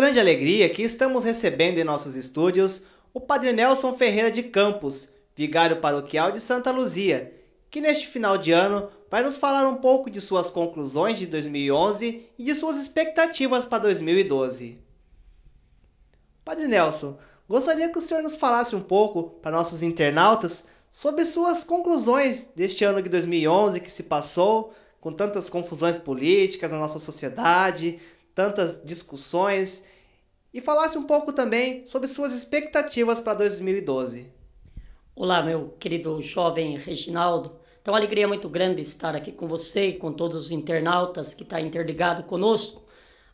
grande alegria que estamos recebendo em nossos estúdios o Padre Nelson Ferreira de Campos, vigário paroquial de Santa Luzia, que neste final de ano vai nos falar um pouco de suas conclusões de 2011 e de suas expectativas para 2012. Padre Nelson, gostaria que o senhor nos falasse um pouco para nossos internautas sobre suas conclusões deste ano de 2011 que se passou, com tantas confusões políticas na nossa sociedade, tantas discussões, e falasse um pouco também sobre suas expectativas para 2012. Olá, meu querido jovem Reginaldo. Então, uma alegria muito grande estar aqui com você e com todos os internautas que estão interligados conosco,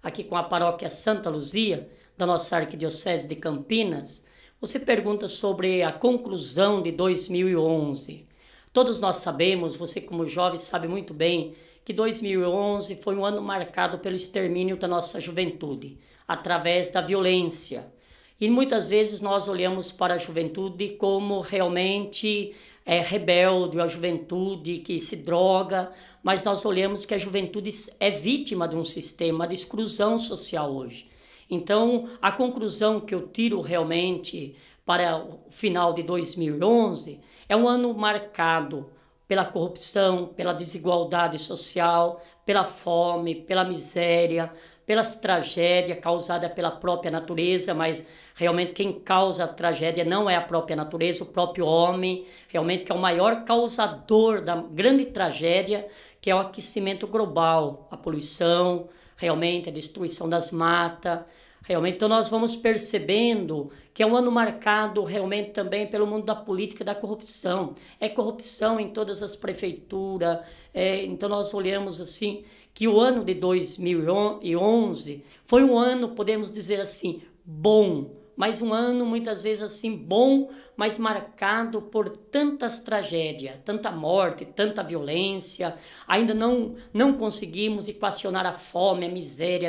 aqui com a paróquia Santa Luzia, da nossa Arquidiocese de Campinas. Você pergunta sobre a conclusão de 2011. Todos nós sabemos, você como jovem sabe muito bem, que 2011 foi um ano marcado pelo extermínio da nossa juventude, através da violência. E muitas vezes nós olhamos para a juventude como realmente rebelde, a juventude que se droga, mas nós olhamos que a juventude é vítima de um sistema de exclusão social hoje. Então, a conclusão que eu tiro realmente para o final de 2011 é um ano marcado pela corrupção, pela desigualdade social, pela fome, pela miséria, pelas tragédias causadas pela própria natureza, mas realmente quem causa a tragédia não é a própria natureza, o próprio homem, realmente que é o maior causador da grande tragédia, que é o aquecimento global, a poluição, realmente a destruição das matas. Realmente, então nós vamos percebendo que é um ano marcado realmente também pelo mundo da política e da corrupção. É corrupção em todas as prefeituras. Então nós olhamos assim que o ano de 2011 foi um ano, podemos dizer assim, bom, mas um ano muitas vezes assim bom, mas marcado por tantas tragédias, tanta morte, tanta violência. Ainda não conseguimos equacionar a fome, a miséria,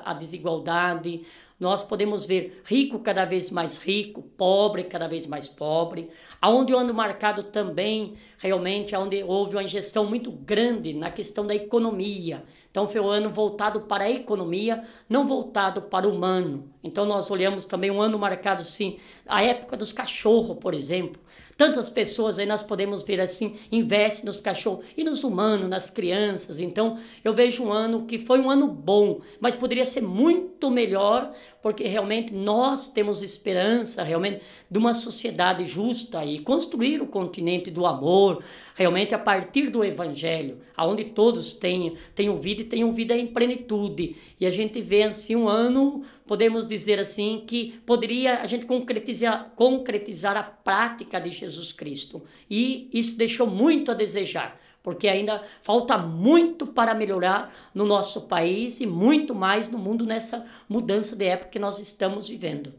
a desigualdade. Nós podemos ver rico cada vez mais rico, pobre cada vez mais pobre. Aonde o ano marcado também, realmente, onde houve uma injeção muito grande na questão da economia. Então foi um ano voltado para a economia, não voltado para o humano. Então nós olhamos também um ano marcado, sim, a época dos cachorros, por exemplo. Tantas pessoas aí nós podemos ver assim, investem nos cachorros e nos humanos, nas crianças. Então eu vejo um ano que foi um ano bom, mas poderia ser muito melhor, porque realmente nós temos esperança realmente de uma sociedade justa e construir o continente do amor, realmente a partir do Evangelho, onde todos tenham vida e tenham vida em plenitude. E a gente vê assim um ano, podemos dizer assim, que poderia a gente concretizar a prática de Jesus Cristo. E isso deixou muito a desejar, porque ainda falta muito para melhorar no nosso país e muito mais no mundo nessa mudança de época que nós estamos vivendo.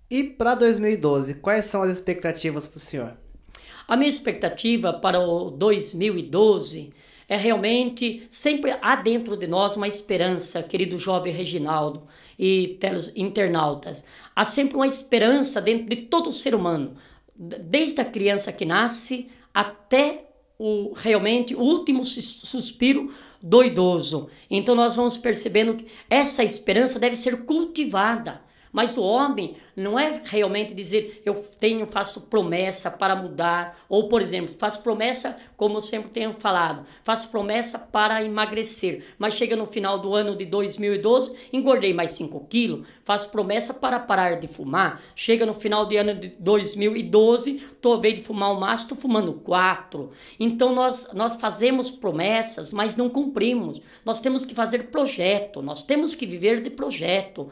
E para 2012, quais são as expectativas para o senhor? A minha expectativa para o 2012 é realmente, sempre há dentro de nós uma esperança, querido jovem Reginaldo e internautas. Há sempre uma esperança dentro de todo ser humano, desde a criança que nasce até realmente o último suspiro do idoso. Então nós vamos percebendo que essa esperança deve ser cultivada. Mas o homem não é realmente dizer faço promessa para mudar, ou por exemplo, faço promessa, como eu sempre tenho falado, faço promessa para emagrecer, mas chega no final do ano de 2012, engordei mais 5 quilos, faço promessa para parar de fumar, chega no final do ano de 2012, vez de fumar um maço, estou fumando 4. Então nós fazemos promessas, mas não cumprimos. Nós temos que fazer projeto, nós temos que viver de projeto,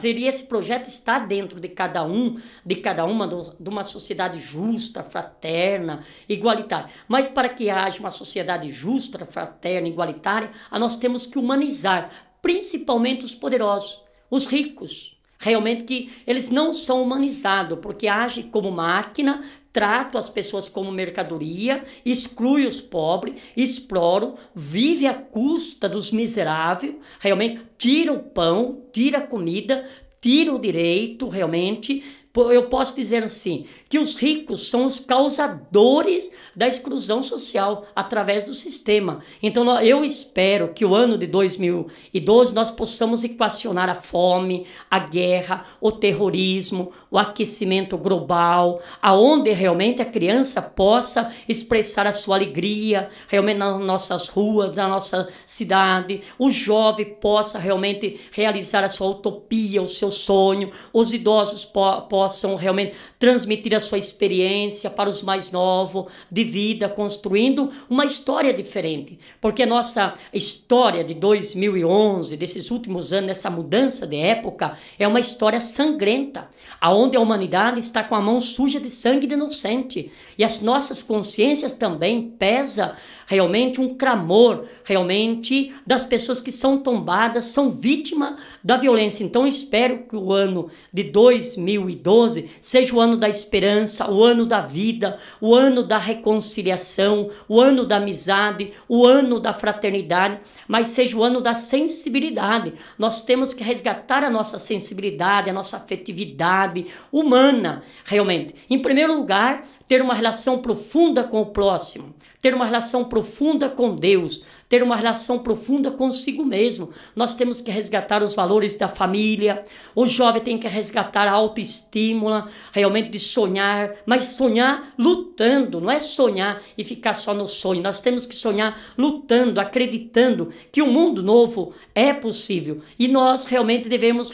e esse projeto está dentro de cada uma de uma sociedade justa, fraterna, igualitária. Mas para que haja uma sociedade justa, fraterna, igualitária, nós temos que humanizar, principalmente os poderosos, os ricos. Realmente que eles não são humanizados, porque agem como máquina, tratam as pessoas como mercadoria, exclui os pobres, exploram, vive à custa dos miseráveis, realmente tira o pão, tira a comida, tira o direito, realmente, eu posso dizer assim, que os ricos são os causadores da exclusão social através do sistema. Então eu espero que o ano de 2012 nós possamos equacionar a fome, a guerra, o terrorismo, o aquecimento global, aonde realmente a criança possa expressar a sua alegria, realmente nas nossas ruas, na nossa cidade, o jovem possa realmente realizar a sua utopia, o seu sonho, os idosos possam realmente transmitir a sua experiência para os mais novos de vida, construindo uma história diferente, porque a nossa história de 2011, desses últimos anos, essa mudança de época, é uma história sangrenta, aonde a humanidade está com a mão suja de sangue de inocente, e as nossas consciências também pesa realmente um clamor, realmente, das pessoas que são tombadas, são vítimas da violência. Então espero que o ano de 2012 seja o ano da esperança, o ano da vida, o ano da reconciliação, o ano da amizade, o ano da fraternidade, mas seja o ano da sensibilidade. Nós temos que resgatar a nossa sensibilidade, a nossa afetividade humana, realmente. Em primeiro lugar, ter uma relação profunda com o próximo, ter uma relação profunda com Deus, ter uma relação profunda consigo mesmo. Nós temos que resgatar os valores da família, o jovem tem que resgatar a autoestima, realmente de sonhar, mas sonhar lutando, não é sonhar e ficar só no sonho. Nós temos que sonhar lutando, acreditando que um mundo novo é possível e nós realmente devemos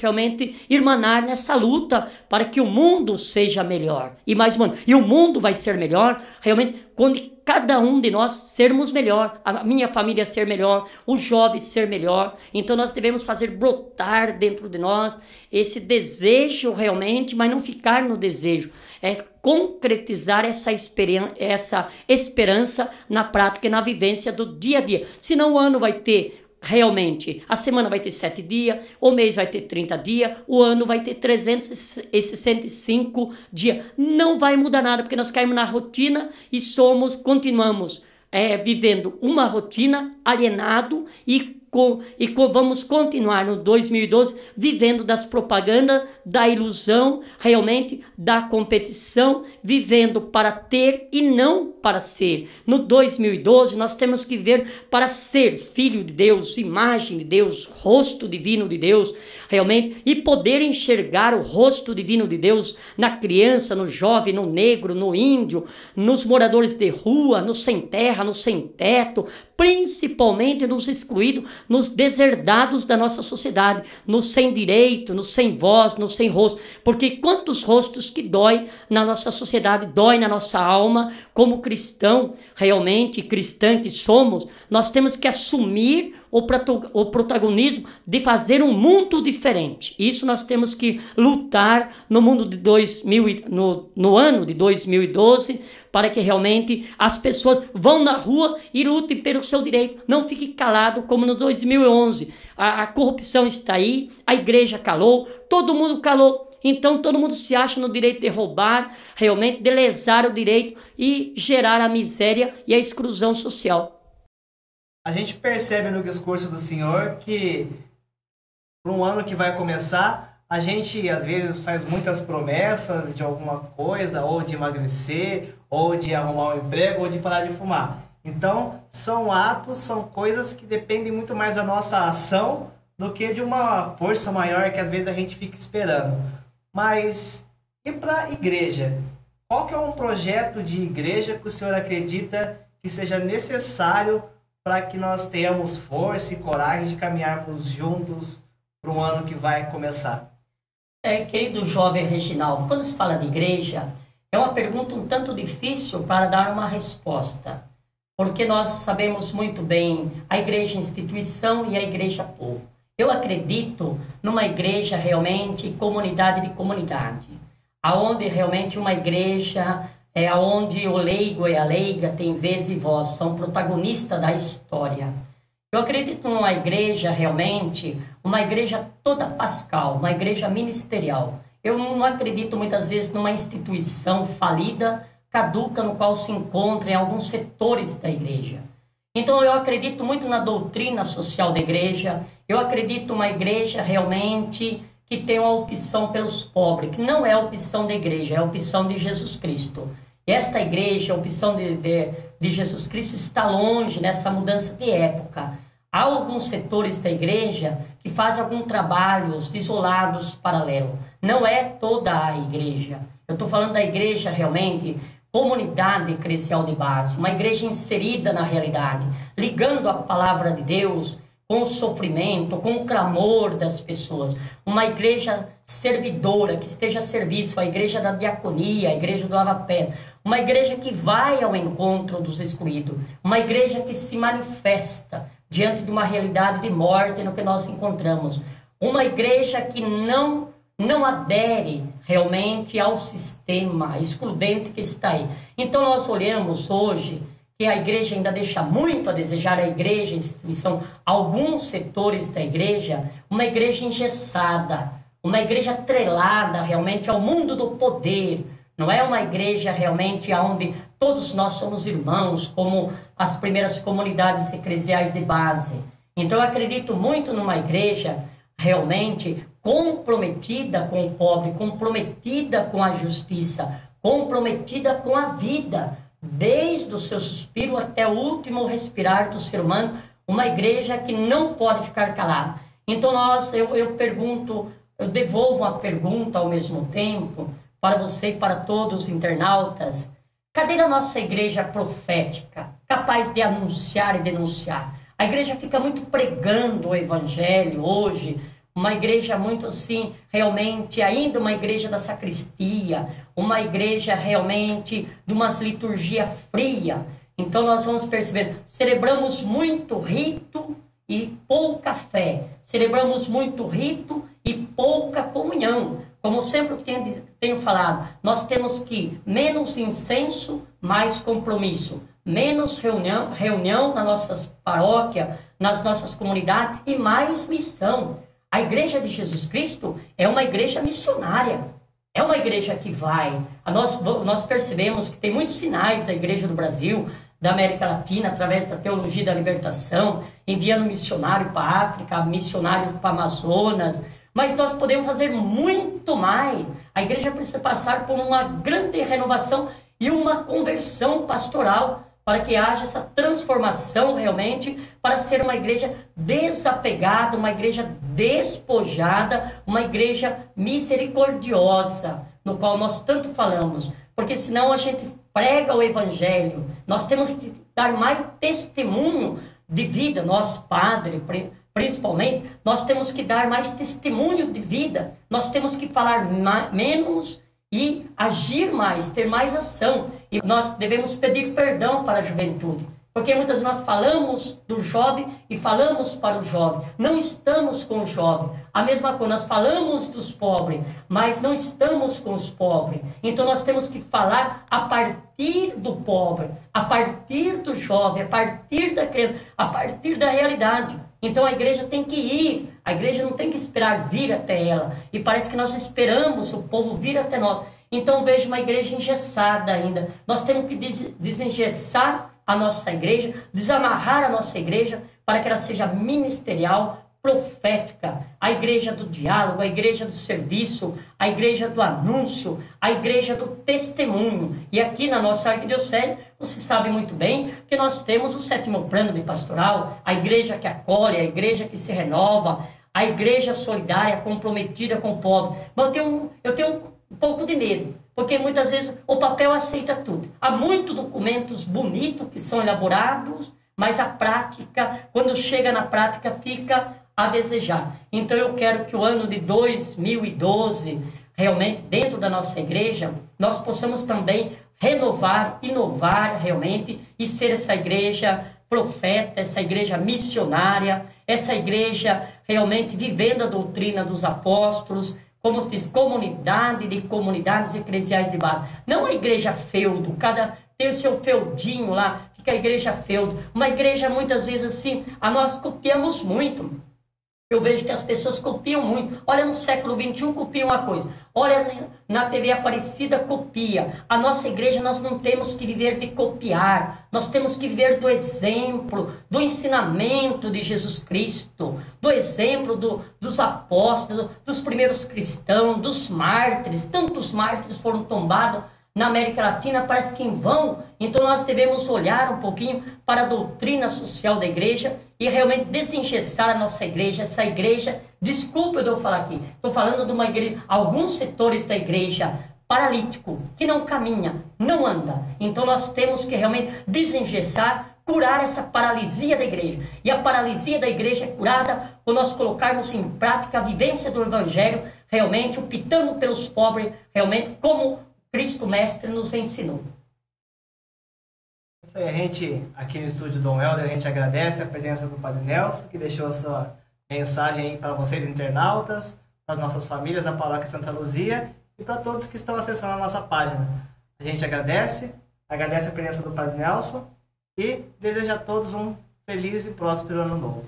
irmanar nessa luta para que o mundo seja melhor. E mais, mano, e o mundo vai ser melhor realmente quando cada um de nós sermos melhor, a minha família ser melhor, o jovem ser melhor. Então nós devemos fazer brotar dentro de nós esse desejo realmente, mas não ficar no desejo, é concretizar essa esperança na prática e na vivência do dia a dia. Senão o ano vai ter realmente, a semana vai ter 7 dias, o mês vai ter 30 dias, o ano vai ter 365 dias. Não vai mudar nada, porque nós caímos na rotina e continuamos vivendo uma rotina alienado e vamos continuar no 2012 vivendo das propagandas, da ilusão, realmente da competição, vivendo para ter e não para ser. No 2012 nós temos que viver para ser filho de Deus, imagem de Deus, rosto divino de Deus, realmente, e poder enxergar o rosto divino de Deus na criança, no jovem, no negro, no índio, nos moradores de rua, nos sem terra, nos sem teto, principalmente nos excluídos, nos deserdados da nossa sociedade, nos sem direito, nos sem voz, nos sem rosto, porque quantos rostos que dói na nossa sociedade, dói na nossa alma, como cristão, realmente cristã que somos, nós temos que assumir o protagonismo de fazer um mundo diferente. Isso nós temos que lutar no mundo de no ano de 2012, para que realmente as pessoas vão na rua e lutem pelo seu direito. Não fique calado como no 2011. A corrupção está aí, a igreja calou, todo mundo calou. Então todo mundo se acha no direito de roubar, realmente de lesar o direito e gerar a miséria e a exclusão social. A gente percebe no discurso do senhor que para um ano que vai começar, a gente às vezes faz muitas promessas de alguma coisa, ou de emagrecer, ou de arrumar um emprego, ou de parar de fumar. Então são atos, são coisas que dependem muito mais da nossa ação do que de uma força maior que às vezes a gente fica esperando. Mas e para a igreja? Qual que é um projeto de igreja que o senhor acredita que seja necessário para que nós tenhamos força e coragem de caminharmos juntos para um ano que vai começar? Querido jovem Reginaldo, quando se fala de igreja, é uma pergunta um tanto difícil para dar uma resposta, porque nós sabemos muito bem a igreja instituição e a igreja povo. Eu acredito numa igreja realmente comunidade de comunidade, aonde realmente uma igreja é onde o leigo e a leiga têm vez e voz, são protagonistas da história. Eu acredito numa igreja realmente, uma igreja toda pascal, uma igreja ministerial. Eu não acredito muitas vezes numa instituição falida, caduca, no qual se encontra em alguns setores da igreja. Então eu acredito muito na doutrina social da igreja, eu acredito numa igreja realmente que tem uma opção pelos pobres, que não é a opção da igreja, é a opção de Jesus Cristo. E esta igreja, a opção de Jesus Cristo, está longe nessa mudança de época. Há alguns setores da igreja que fazem alguns trabalhos isolados, paralelos. Não é toda a igreja. Eu estou falando da igreja realmente, comunidade eclesial de base, uma igreja inserida na realidade, ligando a palavra de Deus com o sofrimento, com o clamor das pessoas. Uma igreja servidora, que esteja a serviço, a igreja da diaconia, a igreja do lava-pés. Uma igreja que vai ao encontro dos excluídos. Uma igreja que se manifesta diante de uma realidade de morte no que nós encontramos. Uma igreja que não adere realmente ao sistema excludente que está aí. Então nós olhamos hoje que a igreja ainda deixa muito a desejar, a igreja, a instituição, alguns setores da igreja, uma igreja engessada, uma igreja atrelada realmente ao mundo do poder. Não é uma igreja realmente onde todos nós somos irmãos, como as primeiras comunidades eclesiais de base. Então eu acredito muito numa igreja realmente comprometida com o pobre, comprometida com a justiça, comprometida com a vida, desde o seu suspiro até o último respirar do ser humano, uma igreja que não pode ficar calada. Então eu pergunto, eu devolvo a pergunta ao mesmo tempo, para você e para todos os internautas, cadê a nossa igreja profética, capaz de anunciar e denunciar? A igreja fica muito pregando o evangelho hoje, uma igreja muito assim, realmente, ainda uma igreja da sacristia, uma igreja realmente de umas liturgia fria. Então nós vamos perceber, celebramos muito rito e pouca fé, celebramos muito rito e pouca comunhão. Como sempre tenho falado, nós temos que menos incenso, mais compromisso, menos reunião nas nossas paróquias, nas nossas comunidades e mais missão. A igreja de Jesus Cristo é uma igreja missionária, é uma igreja que vai. Nós percebemos que tem muitos sinais da igreja do Brasil, da América Latina, através da teologia da libertação, enviando missionário para a África, missionários para o Amazonas, mas nós podemos fazer muito mais. A igreja precisa passar por uma grande renovação e uma conversão pastoral para que haja essa transformação realmente, para ser uma igreja desapegada, uma igreja despojada, uma igreja misericordiosa, no qual nós tanto falamos. Porque senão a gente prega o evangelho, nós temos que dar mais testemunho de vida, nós padres, principalmente, nós temos que dar mais testemunho de vida, nós temos que falar menos e agir mais, ter mais ação. E nós devemos pedir perdão para a juventude, porque muitas vezes nós falamos do jovem e falamos para o jovem, não estamos com o jovem. A mesma coisa, nós falamos dos pobres, mas não estamos com os pobres. Então nós temos que falar a partir do pobre, a partir do jovem, a partir da criança, a partir da realidade. Então a igreja tem que ir, a igreja não tem que esperar vir até ela. E parece que nós esperamos o povo vir até nós. Então vejo uma igreja engessada ainda. Nós temos que desengessar a nossa igreja, desamarrar a nossa igreja para que ela seja ministerial, profética, a igreja do diálogo, a igreja do serviço, a igreja do anúncio, a igreja do testemunho. E aqui na nossa arquidiocese, você sabe muito bem que nós temos o 7º plano de pastoral, a igreja que acolhe, a igreja que se renova, a igreja solidária, comprometida com o pobre. Mas eu tenho um pouco de medo, porque muitas vezes o papel aceita tudo. Há muitos documentos bonitos que são elaborados, mas a prática, quando chega na prática, fica a desejar. Então eu quero que o ano de 2012, realmente dentro da nossa igreja, nós possamos também renovar, inovar realmente e ser essa igreja profeta, essa igreja missionária, essa igreja realmente vivendo a doutrina dos apóstolos, como se diz, comunidade de comunidades eclesiais de base. Não a igreja feudo, cada tem o seu feudinho lá, fica a igreja feudo. Uma igreja muitas vezes assim, nós copiamos muito. Eu vejo que as pessoas copiam muito. Olha, no século XXI copiam uma coisa. Olha, na TV Aparecida copia. A nossa igreja, nós não temos que viver de copiar. Nós temos que viver do exemplo, do ensinamento de Jesus Cristo, do exemplo dos apóstolos, dos primeiros cristãos, dos mártires. Tantos mártires foram tombados na América Latina, parece que em vão. Então nós devemos olhar um pouquinho para a doutrina social da igreja e realmente desengessar a nossa igreja. Essa igreja, desculpa eu falar aqui, estou falando de uma igreja, alguns setores da igreja paralítico, que não caminha, não anda. Então nós temos que realmente desengessar, curar essa paralisia da igreja. E a paralisia da igreja é curada quando nós colocarmos em prática a vivência do evangelho, realmente optando pelos pobres, realmente como Cristo Mestre nos ensinou. Isso aí, a gente, aqui no estúdio Dom Helder, a gente agradece a presença do Padre Nelson, que deixou a sua mensagem aí para vocês internautas, para as nossas famílias da Paróquia Santa Luzia e para todos que estão acessando a nossa página. A gente agradece a presença do Padre Nelson e deseja a todos um feliz e próspero ano novo.